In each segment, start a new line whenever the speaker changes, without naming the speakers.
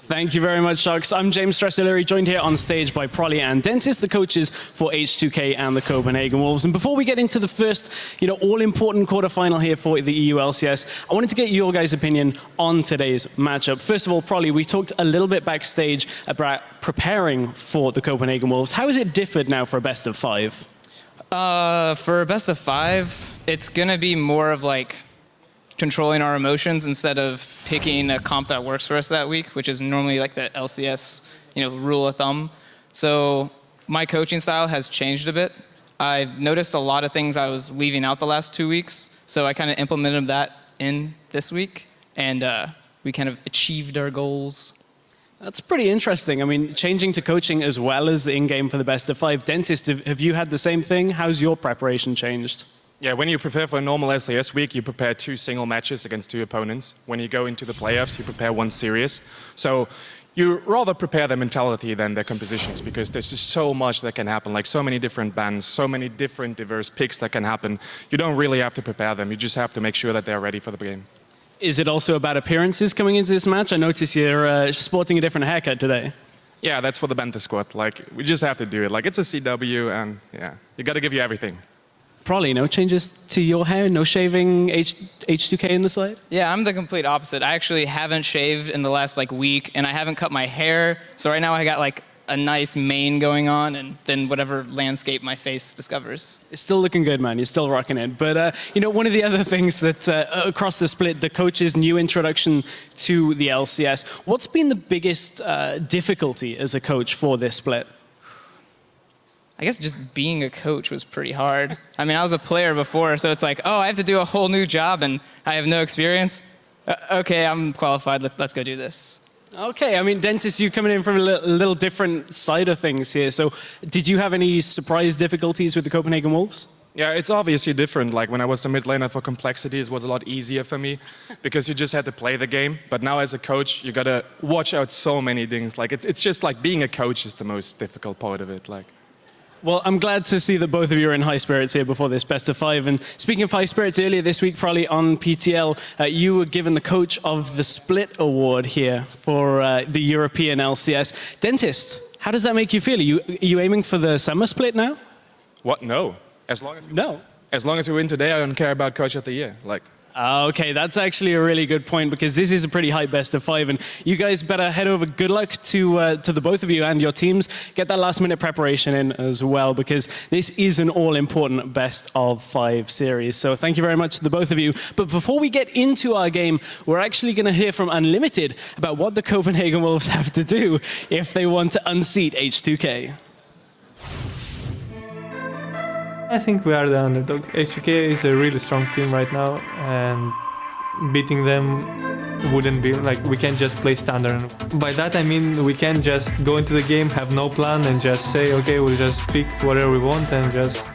Thank you very much, Sharks. I'm James Strassilleri, joined here on stage by Prolly and Dentist, the coaches for H2K and the Copenhagen Wolves. And before we get into the first, all-important quarterfinal here for the EU LCS, I wanted to get your guys' opinion on today's matchup. First of all, Prolly, we talked a little bit backstage about preparing for the Copenhagen Wolves. How has it differed now for a best of 5?
For a best of 5, it's gonna be more of like controlling our emotions instead of picking a comp that works for us that week, which is normally like the LCS, rule of thumb. So my coaching style has changed a bit. I've noticed a lot of things I was leaving out the last 2 weeks, so I kind of implemented that in this week, and we kind of achieved our goals.
That's pretty interesting. I mean, changing to coaching as well as the in-game for the best of 5. Dentist, have you had the same thing? How's your preparation changed?
Yeah, when you prepare for a normal LCS week, you prepare 2 single matches against 2 opponents. When you go into the playoffs, you prepare 1 series. So you rather prepare their mentality than their compositions, because there's just so much that can happen, like so many different bans, so many different diverse picks that can happen. You don't really have to prepare them. You just have to make sure that they're ready for the game.
Is it also about appearances coming into this match? I notice you're sporting a different haircut today.
Yeah, that's for the Banter squad. Like, we just have to do it. Like, it's a CW, and yeah, you got to give you everything.
Probably no changes to your hair, no shaving, H2K in the side?
Yeah, I'm the complete opposite. I actually haven't shaved in the last week, and I haven't cut my hair. So right now I got a nice mane going on, and then whatever landscape my face discovers.
It's still looking good, man. You're still rocking it. But one of the other things that across the split, the coach's new introduction to the LCS. What's been the biggest difficulty as a coach for this split?
I guess just being a coach was pretty hard. I mean, I was a player before, so it's like, oh, I have to do a whole new job and I have no experience. Okay, I'm qualified. Let's go do this.
Okay, I mean, Dentist, you coming in from a little different side of things here. So did you have any surprise difficulties with the Copenhagen Wolves?
Yeah, it's obviously different. Like, when I was the mid laner for complexity, it was a lot easier for me because you just had to play the game. But now as a coach, you got to watch out so many things. Like, it's just like being a coach is the most difficult part of it.
Well, I'm glad to see that both of you are in high spirits here before this best of 5. And speaking of high spirits, earlier this week, probably on PTL, you were given the Coach of the Split award here for the European LCS. Dentist, how does that make you feel? Are you aiming for the summer split now?
What? No. As long as we win today, I don't care about Coach of the Year.
Okay, that's actually a really good point, because this is a pretty high best of 5, and you guys better head over. Good luck to the both of you and your teams. Get that last-minute preparation in as well, because this is an all-important best of 5 series. So thank you very much to the both of you. But before we get into our game, we're actually going to hear from Unlimited about what the Copenhagen Wolves have to do if they want to unseat H2K.
I think we are the underdog. H2K is a really strong team right now, and beating them wouldn't be we can't just play standard. By that I mean we can't just go into the game, have no plan, and just say, okay, we'll just pick whatever we want and just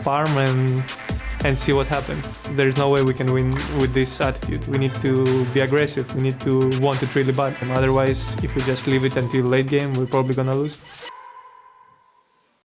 farm and see what happens. There's no way we can win with this attitude. We need to be aggressive. We need to want it really bad. And otherwise, if we just leave it until late game, we're probably gonna lose.